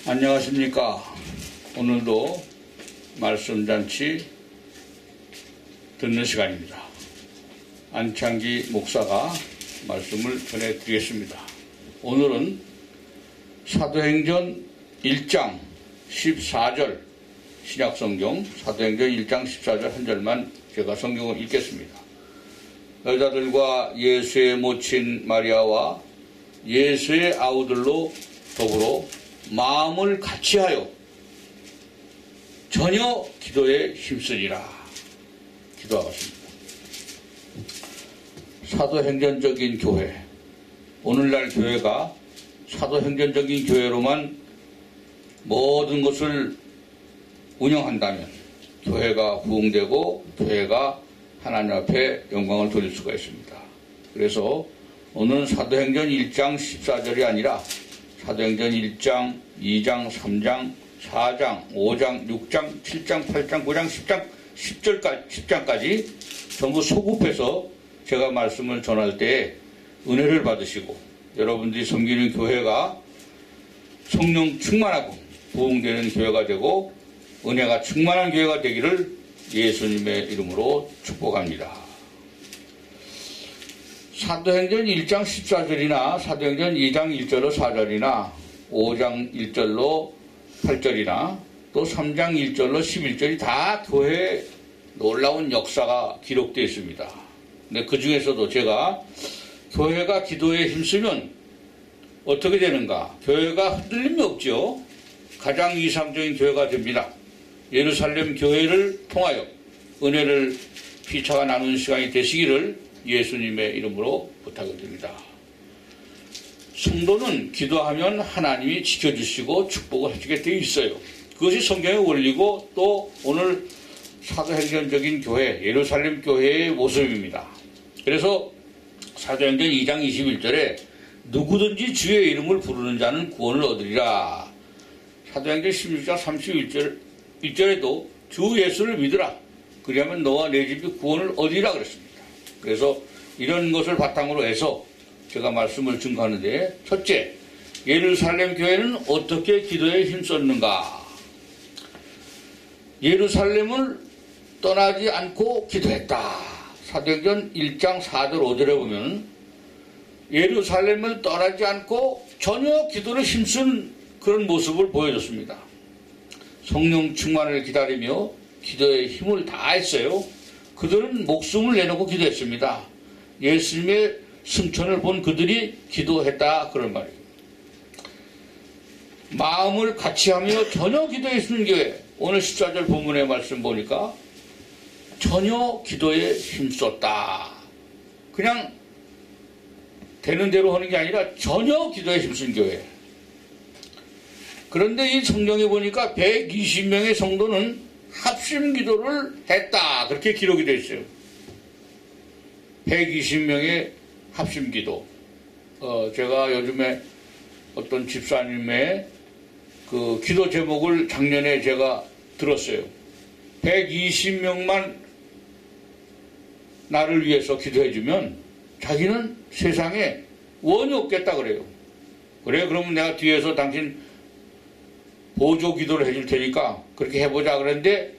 안녕하십니까. 오늘도 말씀잔치 듣는 시간입니다. 안창기 목사가 말씀을 전해드리겠습니다. 오늘은 사도행전 1장 14절 신약성경 사도행전 1장 14절 한 절만 제가 성경을 읽겠습니다. 여자들과 예수의 모친 마리아와 예수의 아우들로 더불어 마음을 같이하여 전혀 기도에 힘쓰리라 기도하겠습니다. 사도행전적인 교회, 오늘날 교회가 사도행전적인 교회로만 모든 것을 운영한다면 교회가 부흥되고 교회가 하나님 앞에 영광을 돌릴 수가 있습니다. 그래서 오늘은 사도행전 1장 14절이 아니라 사도행전 1장, 2장, 3장, 4장, 5장, 6장, 7장, 8장, 9장, 10장, 10장까지 전부 소급해서 제가 말씀을 전할 때 은혜를 받으시고 여러분들이 섬기는 교회가 성령 충만하고 부흥되는 교회가 되고 은혜가 충만한 교회가 되기를 예수님의 이름으로 축복합니다. 사도행전 1장 14절이나 사도행전 2장 1절로 4절이나 5장 1절로 8절이나 또 3장 1절로 11절이 다 교회의 놀라운 역사가 기록되어 있습니다. 근데 그 중에서도 제가 교회가 기도에 힘쓰면 어떻게 되는가? 교회가 흔들림이 없죠. 가장 이상적인 교회가 됩니다. 예루살렘 교회를 통하여 은혜를 피차가 나누는 시간이 되시기를 예수님의 이름으로 부탁드립니다. 성도는 기도하면 하나님이 지켜주시고 축복을 해주게 되어 있어요. 그것이 성경의 원리고 또 오늘 사도행전적인 교회, 예루살렘 교회의 모습입니다. 그래서 사도행전 2장 21절에 누구든지 주의 이름을 부르는 자는 구원을 얻으리라. 사도행전 16장 31절에도 주 예수를 믿으라. 그리하면 너와 내 집이 구원을 얻으리라 그랬습니다. 그래서 이런 것을 바탕으로 해서 제가 말씀을 증거하는데, 첫째, 예루살렘 교회는 어떻게 기도에 힘썼는가? 예루살렘을 떠나지 않고 기도했다. 사도행전 1장 4절 5절에 보면 예루살렘을 떠나지 않고 전혀 기도를 힘쓴 그런 모습을 보여줬습니다. 성령 충만을 기다리며 기도에 힘을 다했어요. 그들은 목숨을 내놓고 기도했습니다. 예수님의 승천을 본 그들이 기도했다 그런 말이에요. 마음을 같이하며 전혀 기도에 힘쓴 교회. 오늘 14절 본문의 말씀 보니까 전혀 기도에 힘썼다. 그냥 되는 대로 하는 게 아니라 전혀 기도에 힘쓴 교회. 그런데 이 성경에 보니까 120명의 성도는 합심 기도를 했다. 그렇게 기록이 되어 있어요. 120명의 합심 기도. 제가 요즘에 어떤 집사님의 그 기도 제목을 작년에 제가 들었어요. 120명만 나를 위해서 기도해주면 자기는 세상에 원이 없겠다 그래요. 그래, 그러면 내가 뒤에서 당신 보조 기도를 해줄 테니까 그렇게 해보자 그랬는데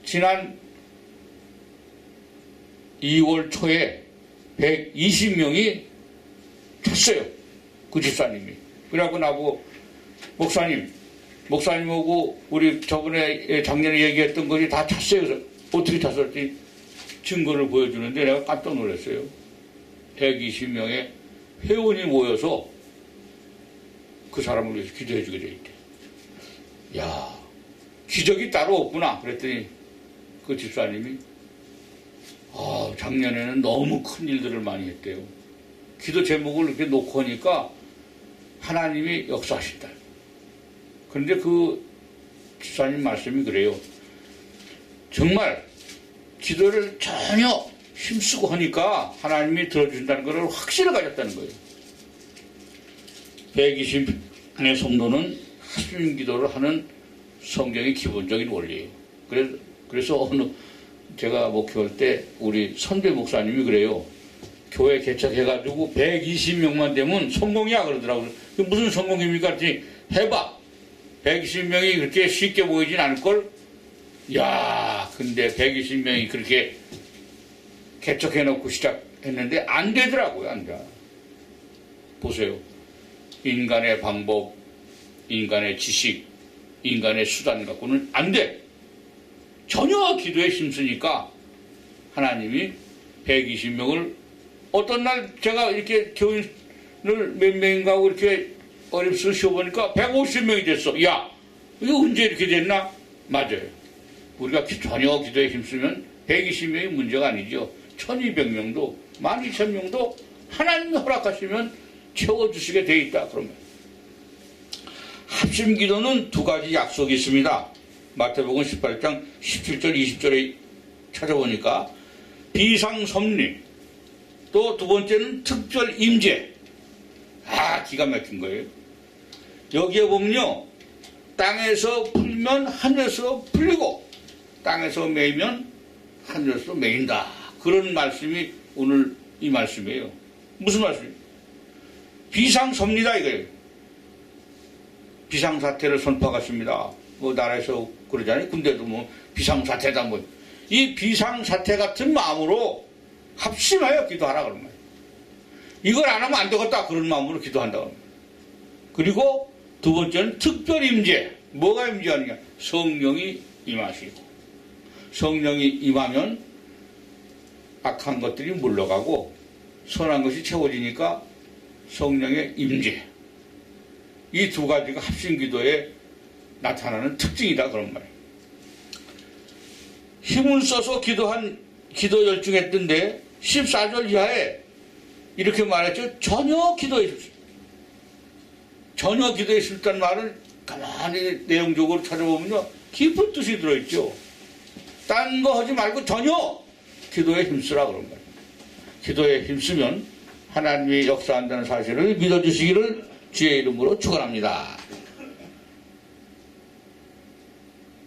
지난 2월 초에 120명이 찼어요. 그 집사님이. 그래갖고 나보고 목사님하고 우리 저번에 작년에 얘기했던 것이 다 찼어요. 그래서 어떻게 찼을지 증거를 보여주는데 내가 깜짝 놀랐어요. 120명의 회원이 모여서 그 사람을 위해서 기도해주게 돼 있대. 야, 기적이 따로 없구나. 그랬더니 그 집사님이 작년에는 너무 큰 일들을 많이 했대요. 기도 제목을 이렇게 놓고 하니까 하나님이 역사하신다. 그런데 그 집사님 말씀이 그래요. 정말 기도를 전혀 힘쓰고 하니까 하나님이 들어준다는 것을 확신을 가졌다는 거예요. 120명의 성도는 합심 기도를 하는 성경의 기본적인 원리예요. 그래서 제가 목회할 때 우리 선배 목사님이 그래요. 교회 개척해가지고 120명만 되면 성공이야 그러더라고요. 무슨 성공입니까? 그랬더니 해봐. 120명이 그렇게 쉽게 모이진 않을걸? 야, 근데 120명이 그렇게 개척해놓고 시작했는데 안 되더라고요, 안 돼. 보세요. 인간의 방법, 인간의 지식, 인간의 수단 갖고는 안 돼. 전혀 기도에 힘쓰니까 하나님이 120명을 어떤 날 제가 이렇게 교인을 몇 명인가 하고 이렇게 어렵서 쉬어보니까 150명이 됐어. 야, 이거 언제 이렇게 됐나? 맞아요. 우리가 전혀 기도에 힘쓰면 120명이 문제가 아니죠. 1200명도 12,000명도 하나님이 허락하시면 채워주시게 돼 있다. 그러면 합심기도는 두 가지 약속이 있습니다. 마태복음 18장 17절 20절에 찾아보니까 비상섭리, 또 두 번째는 특별임재. 기가 막힌 거예요. 여기에 보면요, 땅에서 풀면 하늘에서 풀리고 땅에서 매이면 하늘에서 매인다. 그런 말씀이 오늘 이 말씀이에요. 무슨 말씀이에요? 비상섭리다 이거예요. 비상사태를 선포하겠습니다. 뭐 나라에서 그러잖아요. 군대도 뭐 비상사태다 뭐. 이 비상사태 같은 마음으로 합심하여 기도하라 그런 거예요. 이걸 안 하면 안 되겠다 그런 마음으로 기도한다. 그리고 두 번째는 특별임재. 뭐가 임재하느냐? 성령이 임하시고, 성령이 임하면 악한 것들이 물러가고 선한 것이 채워지니까 성령의 임재. 이 두 가지가 합심기도에 나타나는 특징이다 그런 말이에요. 힘을 써서 기도 열중했던데 14절 이하에 이렇게 말했죠. 전혀 기도에 있었어요. 전혀 기도에 있었다는 말을 가만히 내용적으로 찾아보면요, 깊은 뜻이 들어있죠. 딴 거 하지 말고 전혀 기도에 힘쓰라 그런 거예요. 기도에 힘쓰면 하나님이 역사한다는 사실을 믿어주시기를 주의 이름으로 축원합니다.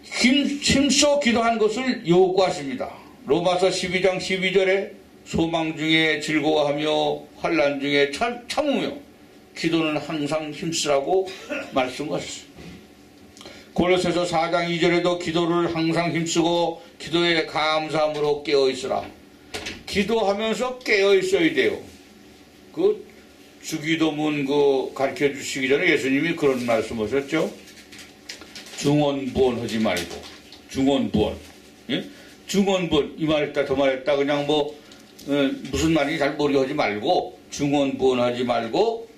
힘써 기도한 것을 요구하십니다. 로마서 12장 12절에 소망 중에 즐거워하며 환난 중에 참으며 기도는 항상 힘쓰라고 말씀하셨습니다. 골로새서 4장 2절에도 기도를 항상 힘쓰고 기도에 감사함으로 깨어있으라. 기도하면서 깨어있어야 돼요. 그 주기도문 가르쳐 주시기 전에 예수님이 그런 말씀하셨죠. 중언부언 하지 말고, 중언부언. 예? 중언부언, 이 말했다 저 말했다 그냥 무슨 말인지 잘 모르게 하지 말고, 중언부언 하지 말고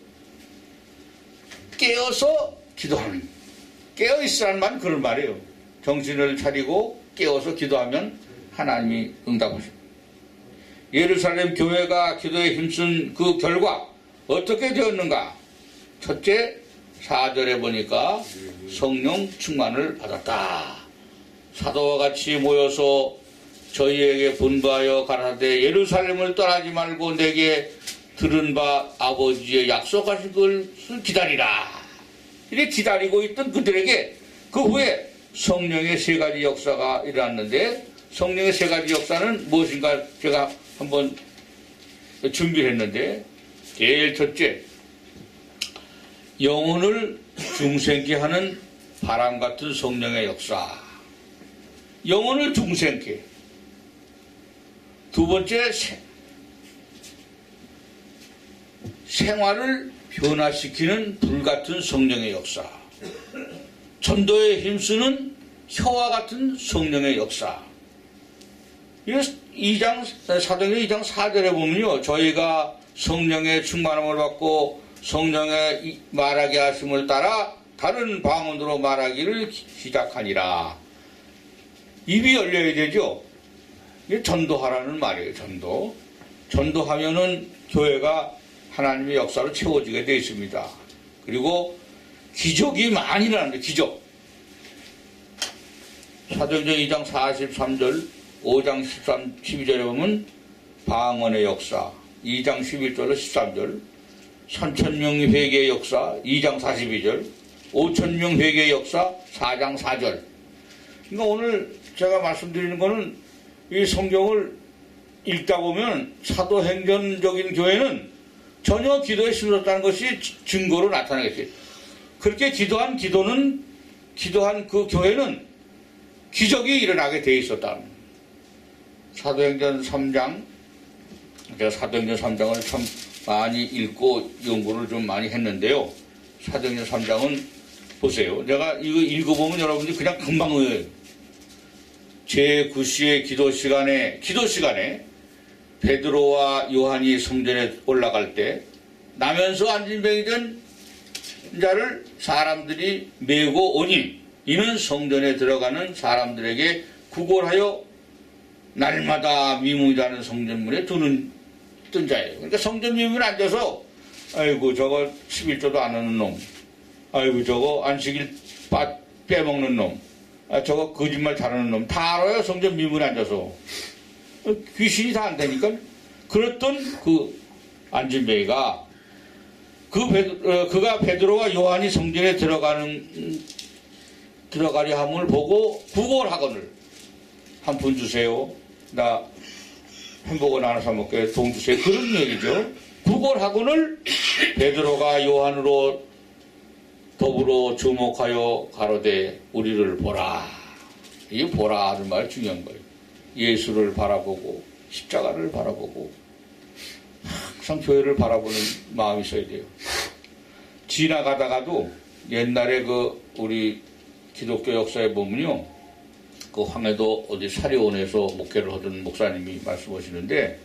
깨어서 기도하는, 깨어있으라는 말은 그런 말이에요. 정신을 차리고 깨어서 기도하면 하나님이 응답하십니다. 예루살렘 교회가 기도에 힘쓴 그 결과 어떻게 되었는가? 첫째, 4절에 보니까 성령 충만을 받았다. 사도와 같이 모여서 저희에게 분부하여 가라사대 예루살렘을 떠나지 말고 내게 들은 바 아버지의 약속하신 것을 기다리라. 이렇게 기다리고 있던 그들에게 그 후에 성령의 세 가지 역사가 일어났는데, 성령의 세 가지 역사는 무엇인가 제가 한번 준비를 했는데, 제일 첫째, 영혼을 중생케 하는 바람 같은 성령의 역사. 영혼을 중생케. 두 번째, 생활을 변화시키는 불같은 성령의 역사. 전도에 힘쓰는 혀와 같은 성령의 역사. 사도행전 2장 4절에 보면요, 저희가 성령의 충만함을 받고 성령의 말하게 하심을 따라 다른 방언으로 말하기를 시작하니라. 입이 열려야 되죠. 이게 전도하라는 말이에요. 전도하면은 교회가 하나님의 역사로 채워지게 되어 있습니다. 그리고 기적이 많이 일어납니다. 기적. 사도행전 2장 43절, 5장 12절에 보면 방언의 역사, 2장 11절로 13절, 3,000명 회개의 역사, 2장 42절, 5,000명 회개의 역사, 4장 4절. 그러니까 오늘 제가 말씀드리는 거는 이 성경을 읽다 보면 사도행전적인 교회는 전혀 기도에 힘들었다는 것이 증거로 나타나겠어요. 그렇게 기도한 기도는 기도한 그 교회는 기적이 일어나게 돼 있었다. 사도행전 3장, 제가 사도행전 3장을 참 많이 읽고 연구를 좀 많이 했는데요. 사도행전 3장은 보세요. 내가 이거 읽어보면 여러분들이 그냥 금방 외워요. 제9시의 기도 시간에 베드로와 요한이 성전에 올라갈 때 나면서 안진병이 된 자를 사람들이 메고 오니 이는 성전에 들어가는 사람들에게 구걸하여 날마다 미문이라는 성전문에 뜬 자예요. 그러니까 성전 미문에 앉아서 아이고 저거 11조도 안 하는 놈, 아이고 저거 안식일 빼먹는 놈, 저거 거짓말 잘하는 놈 다 알아요. 성전 미문에 앉아서 귀신이 다 안 되니까. 그랬던 그 안진뱅이가 그가 베드로와 요한이 성전에 들어가려 함을 보고 구걸하거늘 한 푼 주세요. 나 햄버거 하나 사 먹게 돈 주세요. 그런 얘기죠. 구걸하거늘 베드로가 요한으로 더불어 주목하여 가로되 우리를 보라. 이 보라 하는 말이 중요한 거예요. 예수를 바라보고 십자가를 바라보고 항상 교회를 바라보는 마음이 있어야 돼요. 지나가다가도 옛날에 그 우리 기독교 역사에 보면요, 그 황해도 어디 사리온에서 목회를 하던 목사님이 말씀하시는데,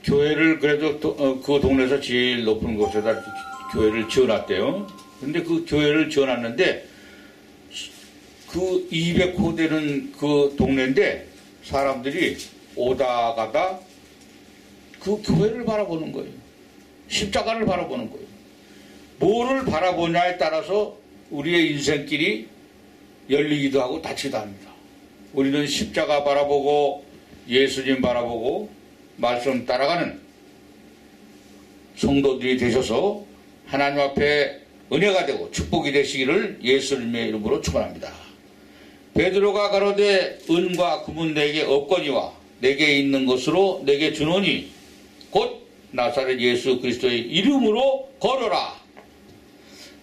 교회를 그래도 그 동네에서 제일 높은 곳에다 교회를 지어놨대요. 근데 그 교회를 지어놨는데 그 200호 되는 그 동네인데 사람들이 오다 가다 그 교회를 바라보는 거예요. 십자가를 바라보는 거예요. 뭐를 바라보냐에 따라서 우리의 인생길이 열리기도 하고 닫히기도 합니다. 우리는 십자가 바라보고 예수님 바라보고 말씀 따라가는 성도들이 되셔서 하나님 앞에 은혜가 되고 축복이 되시기를 예수님의 이름으로 축원합니다. 베드로가 가로되 은과 금은 내게 없거니와 내게 있는 것으로 내게 주노니 곧 나사렛 예수 그리스도의 이름으로 걸어라.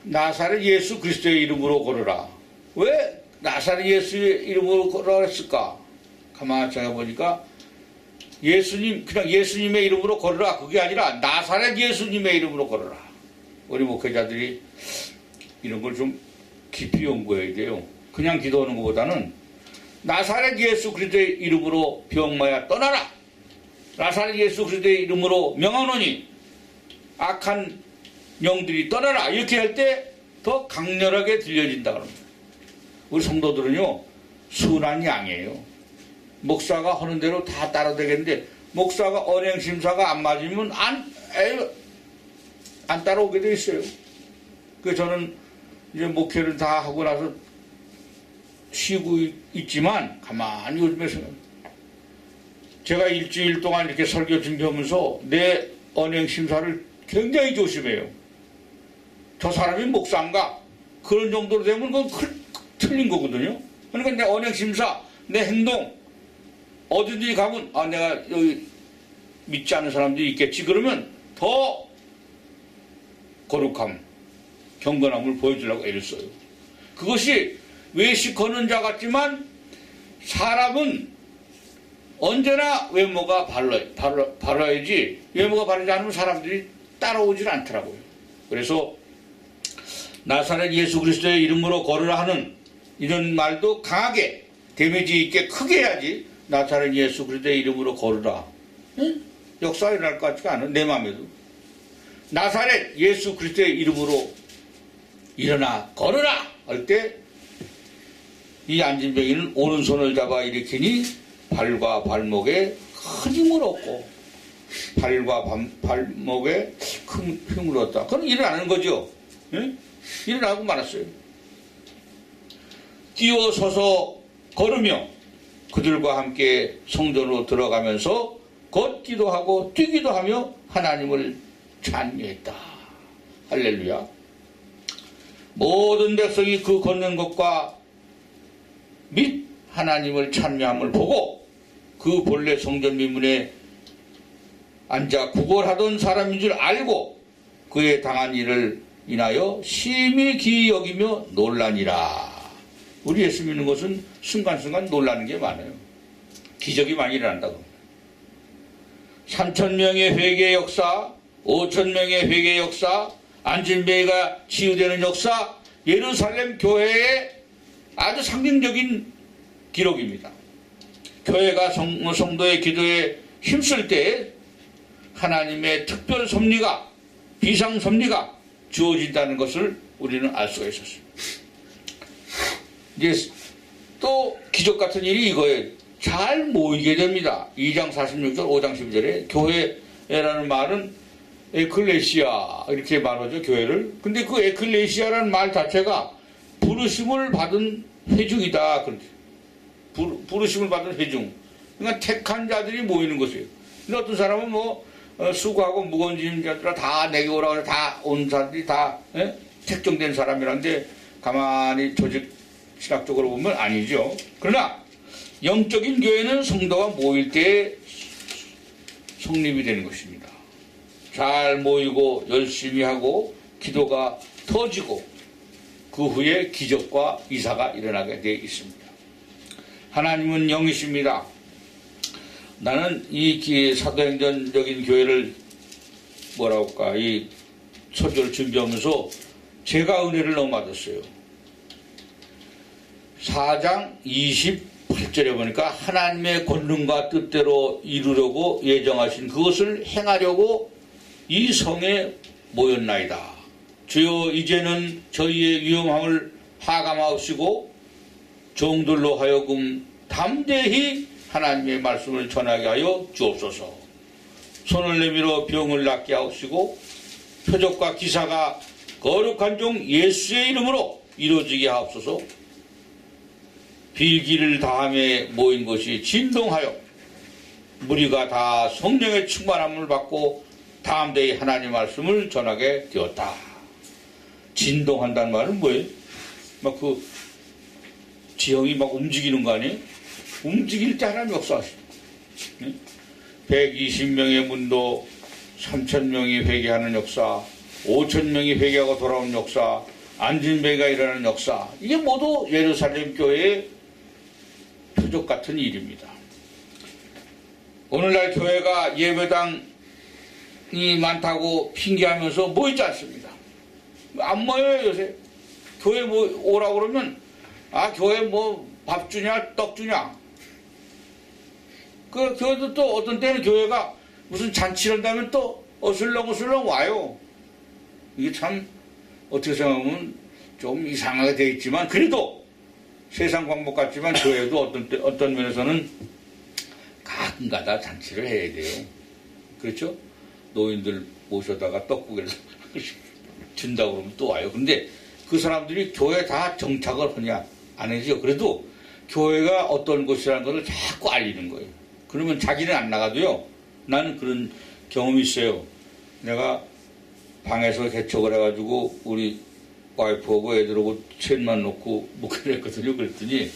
나사렛 예수 그리스도의 이름으로 걸어라. 왜 나사렛 예수의 이름으로 걸어라 했을까? 가만히 생각해보니까 예수님, 그냥 예수님의 이름으로 걸어라. 그게 아니라 나사렛 예수님의 이름으로 걸어라. 우리 목회자들이 이런 걸 좀 깊이 연구해야 돼요. 그냥 기도하는 것보다는 나사렛 예수 그리스도의 이름으로 병마야 떠나라. 나사렛 예수 그리스도의 이름으로 명하노니 악한 영들이 떠나라. 이렇게 할 때 더 강렬하게 들려진다 그럽니다. 우리 성도들은요, 순한 양이에요. 목사가 하는 대로 다 따라 되겠는데 목사가 언행심사가 안 맞으면 안 따라오게 돼 있어요. 그래서 저는 이제 목회를 다 하고 나서 쉬고 있지만 가만히 요즘에 제가 일주일 동안 이렇게 설교 준비하면서 내 언행심사를 굉장히 조심해요. 저 사람이 목사인가? 그런 정도로 되면 그건 틀린 거거든요. 그러니까 내 언행심사, 내 행동, 어디든지 가면 내가 여기 믿지 않는 사람들이 있겠지. 그러면 더 거룩함, 경건함을 보여주려고 애를 써요. 그것이 외식하는 자 같지만 사람은 언제나 외모가 바라야지 외모가 바르지 않으면 사람들이 따라오질 않더라고요. 그래서 나사렛 예수 그리스도의 이름으로 걸으라 하는 이런 말도 강하게 데미지 있게 크게 해야지. 나사렛 예수 그리스도의 이름으로 걸으라. 응? 역사가 일어날 것 같지가 않아. 내 마음에도. 나사렛 예수 그리스도의 이름으로 일어나 걸으라 할 때 이 안진뱅이는 오른손을 잡아 일으키니 발과 발목에 큰 힘을 얻고 발과 발목에 큰 힘을 얻다. 그럼 일어나는 거죠. 응? 일어나고 말았어요. 뛰어서서 걸으며 그들과 함께 성전으로 들어가면서 걷기도 하고 뛰기도 하며 하나님을 찬미했다. 할렐루야. 모든 백성이 그 걷는 것과 및 하나님을 찬미함을 보고 그 본래 성전 미문에 앉아 구걸하던 사람인 줄 알고 그의 당한 일을 인하여 심히 기이 여기며 놀라니라. 우리 예수 믿는 것은 순간순간 놀라는 게 많아요. 기적이 많이 일어난다고. 3,000명의 회개 역사, 5,000명의 회개 역사, 안진뱅이가 치유되는 역사, 예루살렘 교회의 아주 상징적인 기록입니다. 교회가 성도의 기도에 힘쓸 때 하나님의 특별 섭리가, 비상 섭리가 주어진다는 것을 우리는 알 수가 있었습니다. 이제 또 기적 같은 일이 이거예요. 잘 모이게 됩니다. 2장 46절, 5장 12절에 교회라는 말은 에클레시아 이렇게 말하죠, 교회를. 근데 그 에클레시아라는 말 자체가 부르심을 받은 회중이다. 부르심을 받은 회중. 그러니까 택한 자들이 모이는 것이에요. 근데 어떤 사람은 수고하고 무거운 짐 자들아 다 내게 오라고 해서 다 온 사람들이 다 택정된 사람이란데 가만히 조직 신학적으로 보면 아니죠. 그러나 영적인 교회는 성도가 모일 때 성립이 되는 것입니다. 잘 모이고 열심히 하고 기도가 터지고 그 후에 기적과 이사가 일어나게 되어 있습니다. 하나님은 영이십니다. 나는 이 사도행전적인 교회를 뭐라고 할까, 이 설교를 준비하면서 제가 은혜를 너무 받았어요. 4장 28절에 보니까 하나님의 권능과 뜻대로 이루려고 예정하신 그것을 행하려고 이 성에 모였나이다. 주여 이제는 저희의 위험함을 하감하시고 종들로 하여금 담대히 하나님의 말씀을 전하게 하여 주옵소서. 손을 내밀어 병을 낫게 하옵시고 표적과 기사가 거룩한 종 예수의 이름으로 이루어지게 하옵소서. 빌기를 다함에 모인 것이 진동하여 무리가 다 성령의 충만함을 받고 담대히 하나님 말씀을 전하게 되었다. 진동한다는 말은 뭐예요? 막 그 지형이 막 움직이는 거 아니에요? 움직일 때 하나님 역사하시죠. 120명의 문도, 3,000명이 회개하는 역사, 5,000명이 회개하고 돌아오는 역사, 안진뱅이가 일어나는 역사, 이게 모두 예루살렘 교회의 표적 같은 일입니다. 오늘날 교회가 예배당이 많다고 핑계하면서 모이지 않습니다. 안 모여요, 요새. 교회 오라고 그러면, 교회 밥 주냐, 떡 주냐. 그 교회도 또 어떤 때는 교회가 무슨 잔치를 한다면 또 어슬렁어슬렁 와요. 이게 참 어떻게 생각하면 좀 이상하게 되어 있지만 그래도 세상 방법 같지만 교회도 어떤 면에서는 가끔가다 잔치를 해야 돼요. 그렇죠? 노인들 모셔다가 떡국을 준다고 그러면 또 와요. 근데 그 사람들이 교회에 다 정착을 하냐? 안 해죠. 그래도 교회가 어떤 곳이라는 것을 자꾸 알리는 거예요. 그러면 자기는 안 나가도요. 나는 그런 경험이 있어요. 내가 방에서 개척을 해가지고 우리 와이프하고 애들하고 셋만 놓고 목회를 했거든요. 그랬더니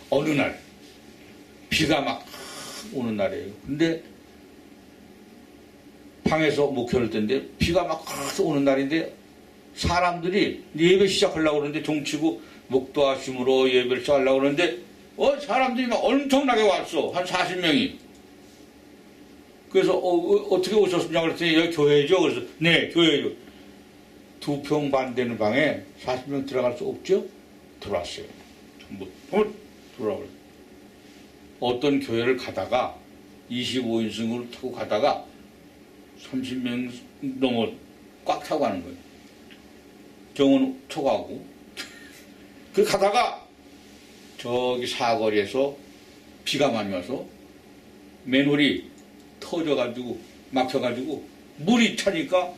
어느 날 비가 막 오는 날이에요. 근데 방에서 목회를 했는데 비가 막 오는 날인데 사람들이 예배 시작하려고 그러는데 종치고 목도하심으로 예배를 시작하려고 그러는데 사람들이 막 엄청나게 왔어. 한 40명이. 그래서 어떻게 오셨느냐고 그랬더니 여기 교회죠. 그래서 네, 교회죠. 2평 반 되는 방에 40명 들어갈 수 없죠? 들어왔어요. 전부 들어오라고. 어떤 교회를 가다가 25인승으로 타고 가다가 30명 넘어 꽉 타고 가는 거예요. 정원 초과하고. 그 가다가 저기 사거리에서 비가 많이 와서 맨홀이 터져가지고 막혀가지고 물이 차니까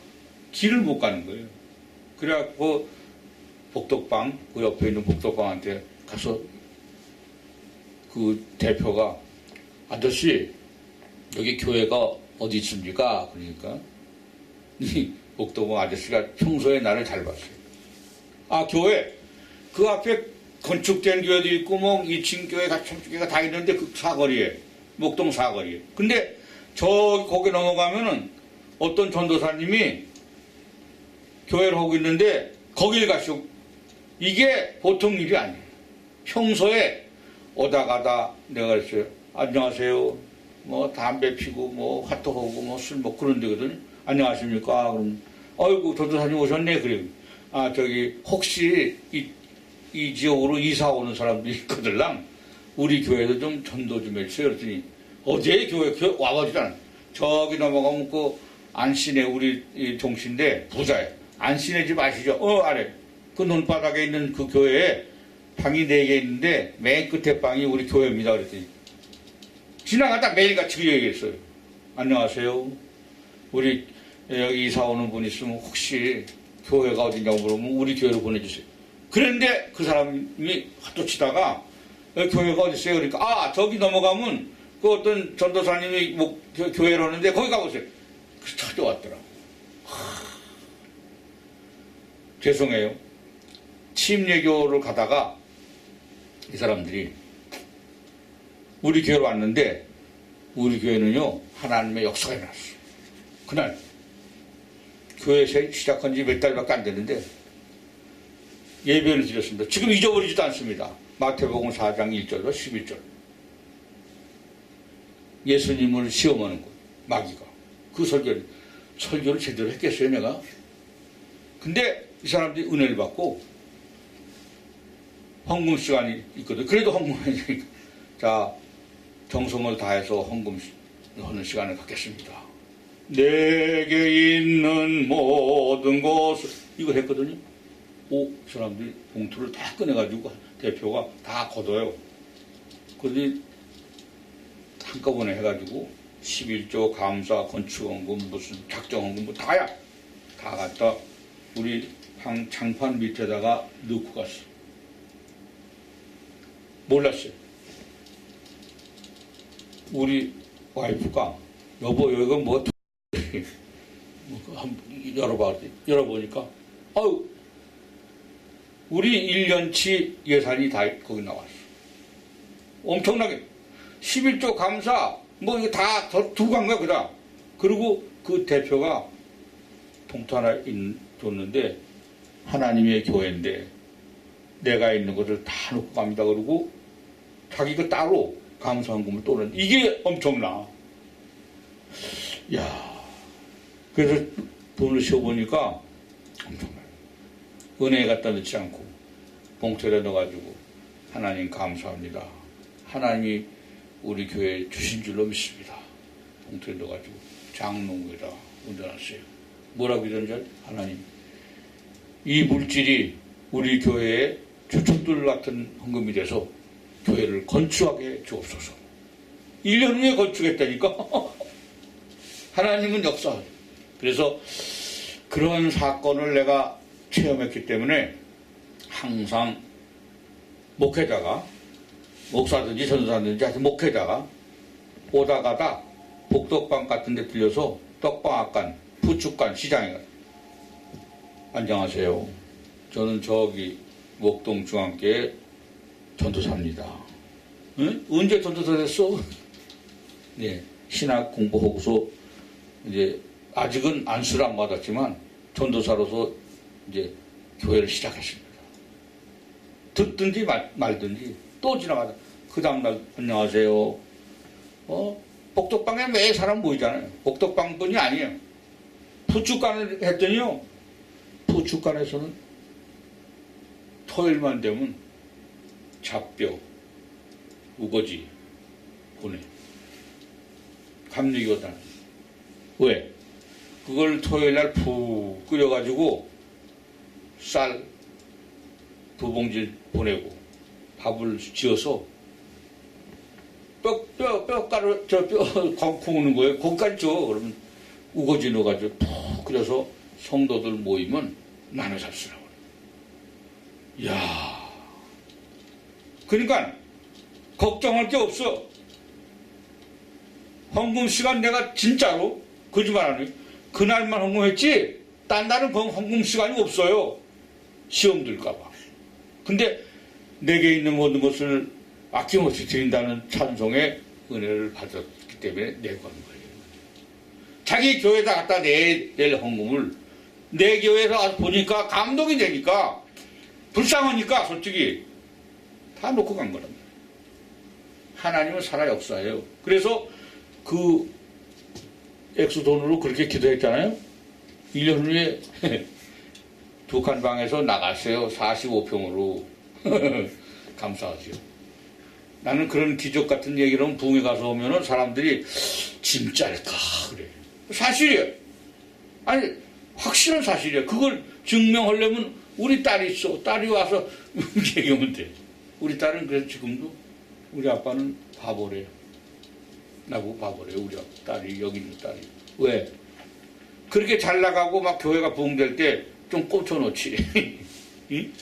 길을 못 가는 거예요. 그래갖고 복덕방, 그 옆에 있는 복덕방한테 가서 그 대표가 아저씨 여기 교회가 어디 있습니까? 그러니까 이 복덕방 아저씨가 평소에 나를 잘 봤어요. 교회 그 앞에 건축된 교회도 있고 2층 교회 가천교회가 다 있는데 그 사거리에 목동 사거리에. 근데 거기 넘어가면은 어떤 전도사님이 교회를 하고 있는데 거길 가시고 이게 보통 일이 아니에요. 평소에 오다 가다 내가 그랬어요. 안녕하세요. 뭐 담배 피고 뭐 화토하고 뭐 술 먹고 그런 데거든요. 안녕하십니까? 그럼 아이고 전도사님 오셨네. 그래요. 아 저기 혹시 이 지역으로 이사 오는 사람들이 있거들랑 우리 교회도 좀 전도 좀 해주세요. 그랬더니 어제 교회 와가지고 저기 넘어가면 그 안씨네 우리 이 동씨인데 부자예요. 안씨네 집 아시죠? 아래 그 논바닥에 있는 그 교회에 방이 4개 있는데 맨 끝에 방이 우리 교회입니다. 그랬더니 지나가다 매일같이 그 얘기했어요. 안녕하세요. 우리 여기 이사 오는 분 있으면 혹시 교회가 어디냐고 물으면 우리 교회로 보내주세요. 그런데 그 사람이 핫도 치다가 교회가 어디 있어요? 그러니까 저기 넘어가면 그 어떤 전도사님이 뭐 교회로 오는데 거기 가보세요. 그래서 찾아왔더라고. 죄송해요. 침례교를 가다가 이 사람들이 우리 교회로 왔는데 우리 교회는요 하나님의 역사가 일어났어요. 그날 교회 시작한 지 몇 달밖에 안 됐는데 예배를 드렸습니다. 지금 잊어버리지도 않습니다. 마태복음 4장 1절과 11절. 예수님을 시험하는 것, 마귀가. 그 설교를 제대로 했겠어요, 내가? 근데 이 사람들이 은혜를 받고 헌금 시간이 있거든. 그래도 헌금해야 되니까. 자, 정성을 다해서 헌금하는 시간을 갖겠습니다. 내게 있는 모든 것을 이걸 했거든요. 이 사람들이 봉투를 다 꺼내가지고 대표가 다 걷어요. 그런데 한꺼번에 해가지고 11조 감사 건축헌금 무슨 작정헌금 뭐 다야. 다 갖다 우리 장판 밑에다가 넣고 갔어. 몰랐어요. 우리 와이프가 여보 여기가 뭐 한번 열어봐. 열어보니까 아유 우리 1년치 예산이 다 거기 나왔어. 엄청나게 11조 감사 뭐 이거 다 두고 간 거야 그다. 그리고 그 대표가 봉투 하나 줬는데 하나님의 교회인데 내가 있는 것을 다 놓고 갑니다. 그러고 자기가 따로 감사헌금을 또 넣는 이게 엄청나. 야, 그래서 돈을 씌워보니까 엄청나요. 은혜에 갖다 넣지 않고 봉투에다 넣어가지고 하나님 감사합니다. 하나님이 우리 교회에 주신 줄로 믿습니다. 봉투에 넣어가지고 장롱에다 얹어놨어요. 뭐라고 이러는지 하나님 이 물질이 우리 교회의 주춧돌 같은 헌금이 돼서 교회를 건축하게 주옵소서. 1년 후에 건축했다니까. 하나님은 역사. 그래서 그런 사건을 내가 체험했기 때문에 항상 목회자가 목사든지 전도사든지 하여튼 목회자가 오다 가다 복덕방 같은 데 들려서 떡방앗간, 부축간, 시장에 가요. 안녕하세요. 저는 저기 목동중앙교회 전도사입니다. 응? 언제 전도사 됐어? 네, 신학 공부하고서 이제 아직은 안수를 안 받았지만 전도사로서 이제 교회를 시작했습니다. 듣든지 말든지 또 지나가다 그 다음날 안녕하세요. 복덕방에 매 사람 모이잖아요. 복덕방뿐이 아니에요. 부축간을 했더니요. 부축간에서는 토요일만 되면 잡뼈, 우거지 보내. 감리교단. 왜? 그걸 토요일날 푹 끓여가지고 쌀 2봉지 보내고 밥을 지어서 뼈가루 구우는 거예요. 거기까지 줘. 그러면 우거지 넣어가지고 푹 끓여서 성도들 모이면 나눠 잡수라고. 이야. 그러니까 걱정할 게 없어. 헌금 시간 내가 진짜로 거짓말 안 해요. 그날만 헌금했지 딴 날은 헌금 시간이 없어요. 시험 들까봐. 근데 내게 있는 모든 것을 아낌없이 드린다는 찬송의 은혜를 받았기 때문에 내고 하는 거예요. 자기 교회에다 갖다 낼 헌금을 내 교회에서 와서 보니까 감동이 되니까 불쌍하니까 솔직히 다 놓고 간 거랍니다. 하나님은 살아 역사예요. 그래서 그 액수 돈으로 그렇게 기도했잖아요. 1년 후에 북한 방에서 나갔어요. 45평으로. 감사하죠. 나는 그런 기적 같은 얘기를 부흥에 가서 오면은 사람들이 진짜일까 그래. 사실이에요. 아니 확실한 사실이에요. 그걸 증명하려면 우리 딸이 있어. 딸이 와서 얘기하면 돼. 우리 딸은 그래서 지금도 우리 아빠는 바보래요. 나보고 바보래요. 우리 딸이 여기 있는 딸이. 왜? 그렇게 잘 나가고 막 교회가 부흥될 때 좀 꽂혀놓지. 응?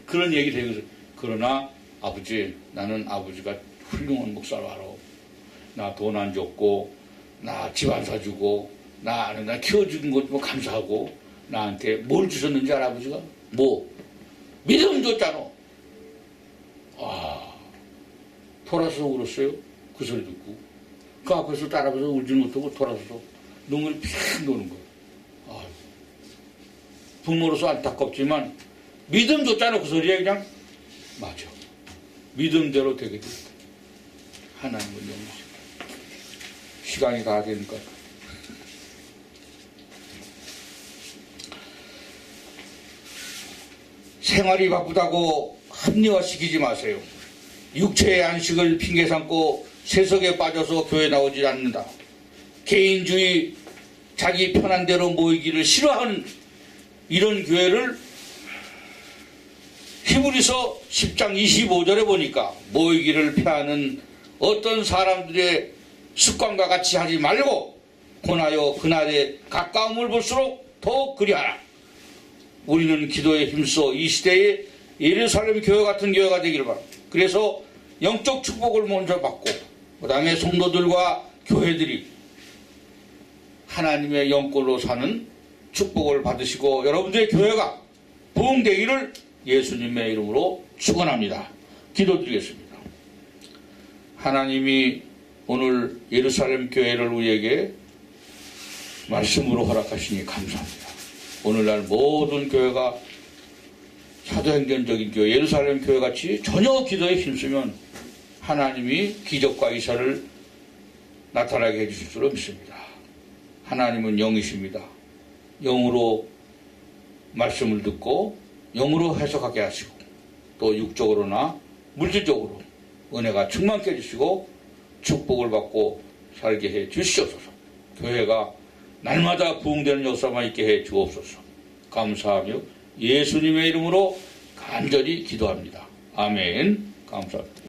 그런 얘기 되거든. 그러나 아버지, 나는 아버지가 훌륭한 목사로 알아. 나 돈 안 줬고, 나 집 안 사주고, 나 키워준 것 뭐 감사하고, 나한테 뭘 주셨는지 알아, 아버지가? 뭐? 믿음 줬잖아. 아, 돌아서 울었어요. 그 소리 듣고. 그 앞에서 딸아버지가 울지는 못하고 돌아서서 눈물이 픽 도는 거예요. 부모로서 안타깝지만 믿음 줬잖아. 그 소리에 그냥 맞아. 믿음대로 되게 됐다. 하나님은 영이십니다. 시간이 가야 되니까. 생활이 바쁘다고 합리화시키지 마세요. 육체의 안식을 핑계 삼고 세속에 빠져서 교회 나오지 않는다. 개인주의, 자기 편한 대로 모이기를 싫어하는 이런 교회를 히브리서 10장 25절에 보니까 모이기를 피하는 어떤 사람들의 습관과 같이 하지 말고 권하여 그날의 가까움을 볼수록 더욱 그리하라. 우리는 기도에 힘써 이 시대에 예루살렘 교회 같은 교회가 되기를 바랍니다. 그래서 영적 축복을 먼저 받고 그 다음에 성도들과 교회들이 하나님의 영꼴로 사는 축복을 받으시고 여러분들의 교회가 부흥되기를 예수님의 이름으로 축원합니다. 기도드리겠습니다. 하나님이 오늘 예루살렘 교회를 우리에게 말씀으로 허락하시니 감사합니다. 오늘날 모든 교회가 사도행전적인 교회, 예루살렘 교회같이 전혀 기도에 힘쓰면 하나님이 기적과 이사를 나타나게 해주실 줄로 믿습니다. 하나님은 영이십니다. 영으로 말씀을 듣고 영으로 해석하게 하시고 또 육적으로나 물질적으로 은혜가 충만케 해주시고 축복을 받고 살게 해 주시옵소서. 교회가 날마다 부흥되는 역사만 있게 해 주옵소서. 감사하며 예수님의 이름으로 간절히 기도합니다. 아멘. 감사합니다.